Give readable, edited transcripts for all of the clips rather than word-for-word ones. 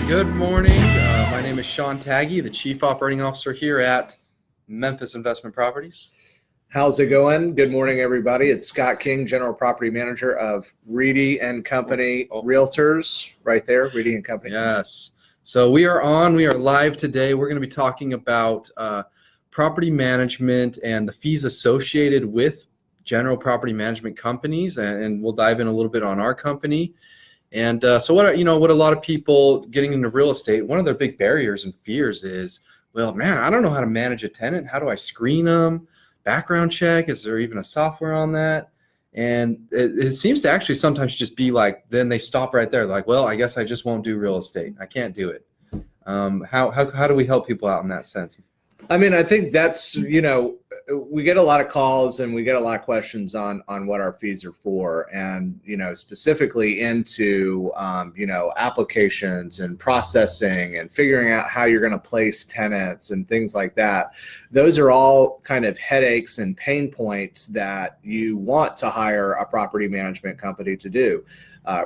Good morning. My name is Sean Tagge, the Chief Operating Officer here at Memphis Investment Properties. How's it going? Good morning, everybody. It's Scott King, General Property Manager of Reedy and Company Realtors, right there, Reedy and Company. Yes. So we are live today. We're going to be talking about property management and the fees associated with general property management companies, and we'll dive in a little bit on our company. And so what a lot of people getting into real estate, one of their big barriers and fears is, well, man, I don't know how to manage a tenant. How do I screen them? Background check? Is there even a software on that? And it seems to actually sometimes just be like, then they stop right there. Like, well, I guess I just won't do real estate. I can't do it. How do we help people out in that sense? I mean, I think that's, we get a lot of calls and we get a lot of questions on what our fees are for, and, specifically into, applications and processing and figuring out how you're going to place tenants and things like that. Those are all kind of headaches and pain points that you want to hire a property management company to do.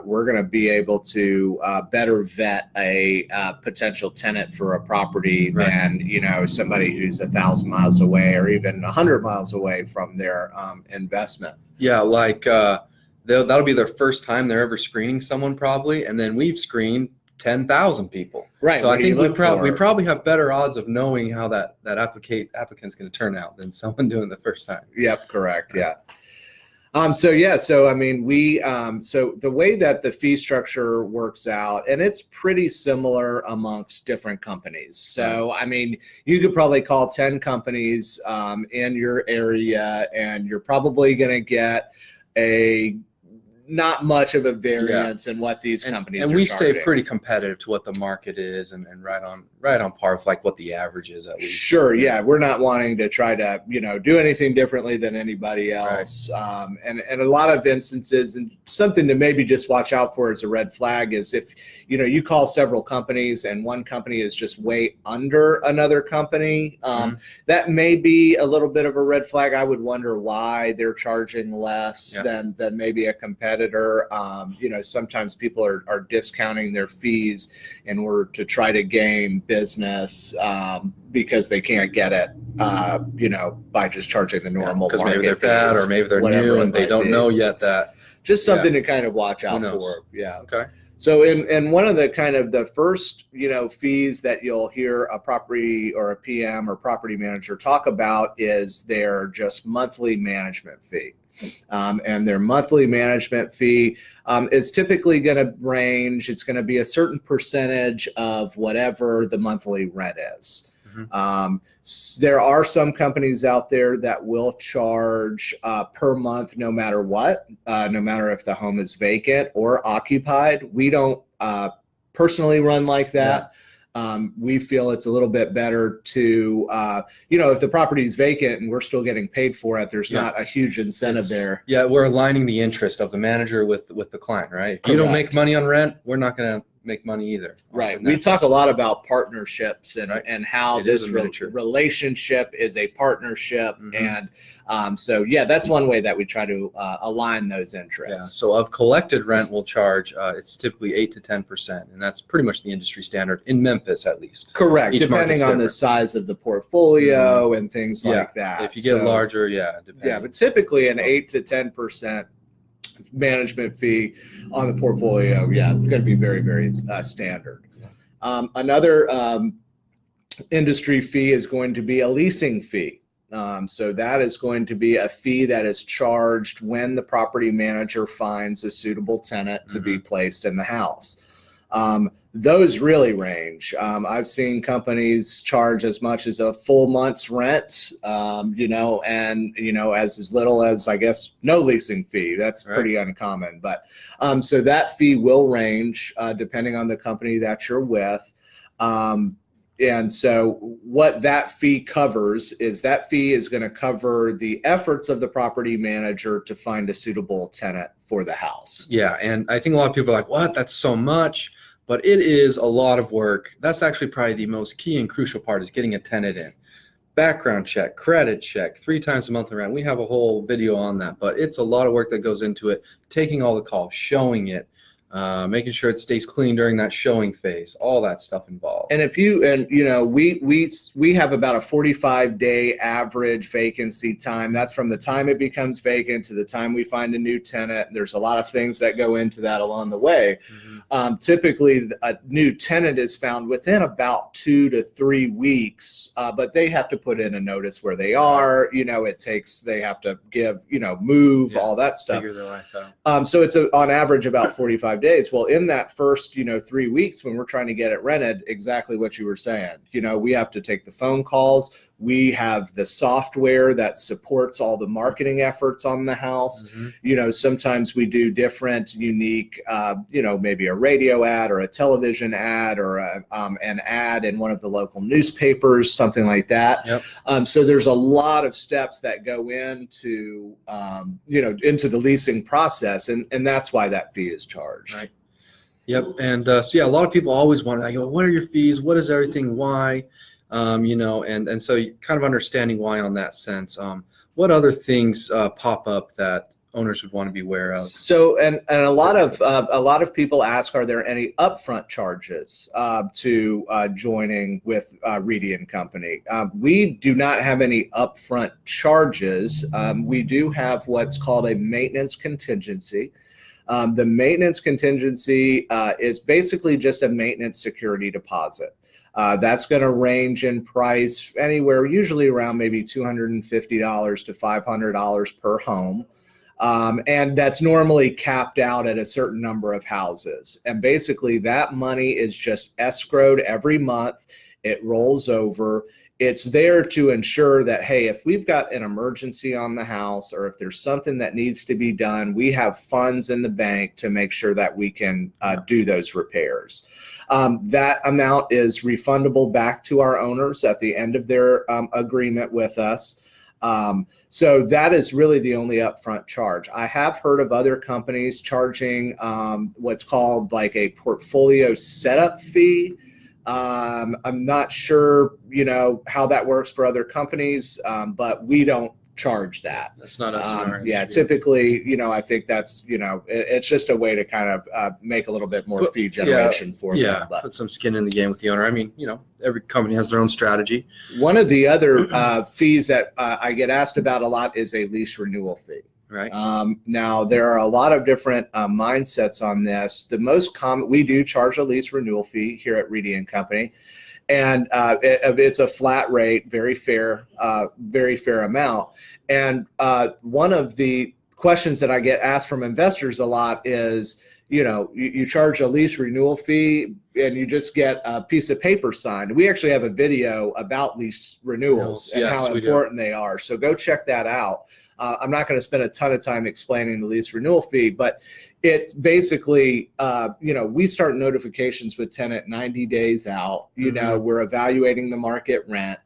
We're going to be able to better vet a potential tenant for a property than somebody who's 1,000 miles away or even 100 miles away from their investment. Yeah, like that'll be their first time they're ever screening someone probably, and then we've screened 10,000 people. Right. So I think we probably have better odds of knowing how that applicant's going to turn out than someone doing it the first time. Yep, correct. Yeah. So the way that the fee structure works out, and it's pretty similar amongst different companies. So, I mean, you could probably call 10 companies in your area, and you're probably going to get not much of a variance in what these companies are and we charging. stay pretty competitive to what the market is, and right on par with like what the average is at least. Sure, yeah, we're not wanting to try to do anything differently than anybody else. Right. And a lot of instances, and something to maybe just watch out for as a red flag is if you call several companies and one company is just way under another company, that may be a little bit of a red flag. I would wonder why they're charging less than maybe a competitor. Sometimes people are discounting their fees in order to try to gain business because they can't get it, by just charging the normal market. Because maybe they're bad or maybe they're new and they don't know yet that. Just something to kind of watch out for. Yeah. Okay. So in one of the kind of the first, fees that you'll hear a property or a PM or property manager talk about is their just monthly management fee. And their monthly management fee is typically going to range. It's going to be a certain percentage of whatever the monthly rent is. There are some companies out there that will charge per month no matter what, no matter if the home is vacant or occupied. We don't personally run like that. We feel it's a little bit better to, if the property is vacant and we're still getting paid for it, there's not a huge incentive there. Yeah, we're aligning the interest of the manager with the client, right? If you don't make money on rent, we're not going to make money either. Right. We talk a lot about partnerships and how this relationship is a partnership. And that's one way that we try to align those interests. Yeah. So of collected rent we'll charge, it's typically 8 to 10%. And that's pretty much the industry standard in Memphis, at least. Correct. Depending on the size of the portfolio and things like that. If you get larger, depending. Yeah, but typically an 8 to 10% management fee on the portfolio, going to be very, very standard. Another industry fee is going to be a leasing fee. So that is going to be a fee that is charged when the property manager finds a suitable tenant to be placed in the house. Those really range. I've seen companies charge as much as a full month's rent, as little as, I guess, no leasing fee. That's pretty uncommon. But so that fee will range depending on the company that you're with. And so what that fee covers is that fee is going to cover the efforts of the property manager to find a suitable tenant for the house. Yeah, and I think a lot of people are like, what? That's so much. But it is a lot of work. That's actually probably the most key and crucial part, is getting a tenant in. Background check, credit check, 3 times a month around. We have a whole video on that, but it's a lot of work that goes into it, taking all the calls, showing it, making sure it stays clean during that showing phase, all that stuff involved. And we have about a 45-day average vacancy time. That's from the time it becomes vacant to the time we find a new tenant. There's a lot of things that go into that along the way. Typically, a new tenant is found within about 2 to 3 weeks, but they have to put in a notice where they are. They have to give, move, all that stuff. Figure their life out. So it's on average about 45 days. Well, in that first, 3 weeks when we're trying to get it rented, exactly what you were saying, we have to take the phone calls. We have the software that supports all the marketing efforts on the house. Sometimes we do different, unique, maybe a radio ad or a television ad or an ad in one of the local newspapers, something like that. So there's a lot of steps that go into, into the leasing process, and that's why that fee is charged. Right. Yep. And a lot of people always wonder, I go, what are your fees? What is everything? Why? And so kind of understanding why on that sense. What other things pop up that owners would want to be aware of? So, and a lot of people ask, are there any upfront charges to joining with Reedy and Company? We do not have any upfront charges. We do have what's called a maintenance contingency. The maintenance contingency is basically just a maintenance security deposit. That's going to range in price anywhere, usually around maybe $250 to $500 per home. And that's normally capped out at a certain number of houses. And basically that money is just escrowed every month. It rolls over. It's there to ensure that, hey, if we've got an emergency on the house or if there's something that needs to be done, we have funds in the bank to make sure that we can do those repairs. That amount is refundable back to our owners at the end of their agreement with us. So that is really the only upfront charge. I have heard of other companies charging what's called like a portfolio setup fee. I'm not sure, how that works for other companies, but we don't charge that. That's not us. In our yeah, industry. typically, I think that's, it's just a way to kind of make a little bit more fee generation for them. But put some skin in the game with the owner. I mean, every company has their own strategy. One of the other fees that I get asked about a lot is a lease renewal fee. Right. Now, there are a lot of different mindsets on this. The most common, we do charge a lease renewal fee here at Reedy and Company. And it's a flat rate, very fair amount. And one of the questions that I get asked from investors a lot is, you charge a lease renewal fee and you just get a piece of paper signed. We actually have a video about lease renewals and how important they are. So go check that out. I'm not going to spend a ton of time explaining the lease renewal fee, but it's basically, we start notifications with tenant 90 days out. We're evaluating the market rent.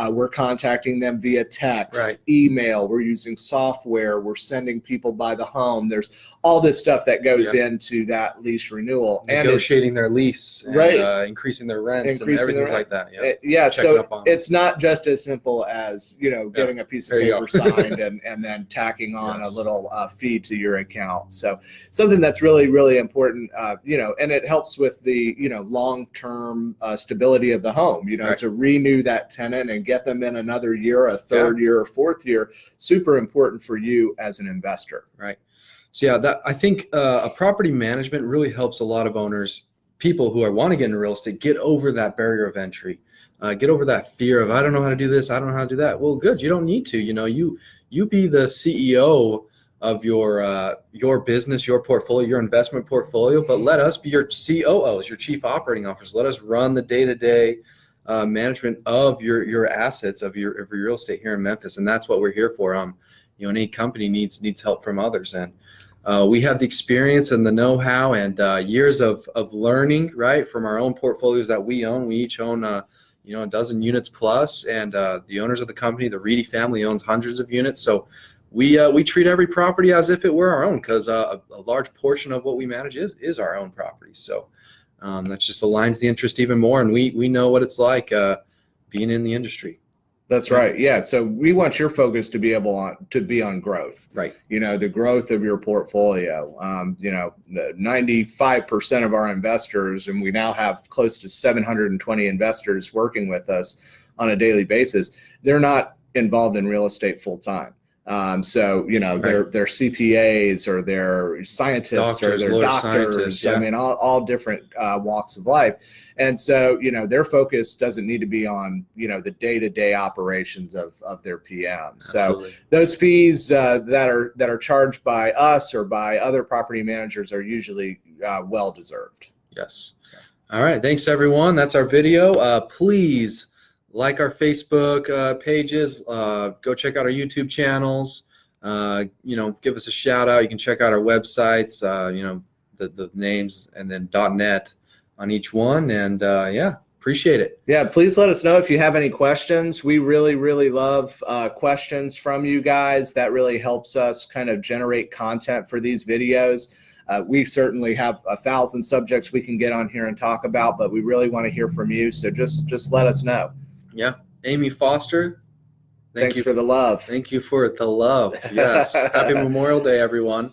We're contacting them via text, email. We're using software. We're sending people by the home. There's all this stuff that goes into that lease renewal. Negotiating their lease, and, increasing their rent, and everything like that. So it's not just as simple as, getting a piece of paper signed and then tacking on a little fee to your account. So something that's really, really important, and it helps with the, long-term stability of the home, to renew that tenant and get them in another year, a third year, or fourth year, super important for you as an investor. Right. So I think a property management really helps a lot of owners, people who want to get into real estate, get over that barrier of entry, get over that fear of, I don't know how to do this, I don't know how to do that. Well, good. You don't need to, you be the CEO of your business, your portfolio, your investment portfolio, but let us be your COOs, your chief operating officers. Let us run the day-to-day management of your assets, of your real estate here in Memphis, and that's what we're here for. Any company needs help from others, and we have the experience and the know-how and years of learning, right, from our own portfolios that we own. We each own a dozen units plus, and the owners of the company, the Reedy family, owns hundreds of units. So we treat every property as if it were our own, because a large portion of what we manage is our own property. So that just aligns the interest even more, and we know what it's like being in the industry. That's right. Yeah. So we want your focus to be on growth. Right. The growth of your portfolio. 95% of our investors, and we now have close to 720 investors working with us on a daily basis. They're not involved in real estate full time. Right. They're CPAs or they're scientists or they're doctors. Yeah. I mean, all different walks of life. And so, their focus doesn't need to be on, the day-to-day operations of their PM. Absolutely. So those fees that are charged by us or by other property managers are usually well-deserved. Yes. So. All right. Thanks, everyone. That's our video. Please like our Facebook pages. Go check out our YouTube channels. Give us a shout out. You can check out our websites. The names and then .net on each one. And appreciate it. Yeah, please let us know if you have any questions. We really, really love questions from you guys. That really helps us kind of generate content for these videos. We certainly have 1,000 subjects we can get on here and talk about, but we really want to hear from you. So just let us know. Yeah. Amy Foster. Thanks for the love. Thank you for the love. Yes. Happy Memorial Day, everyone.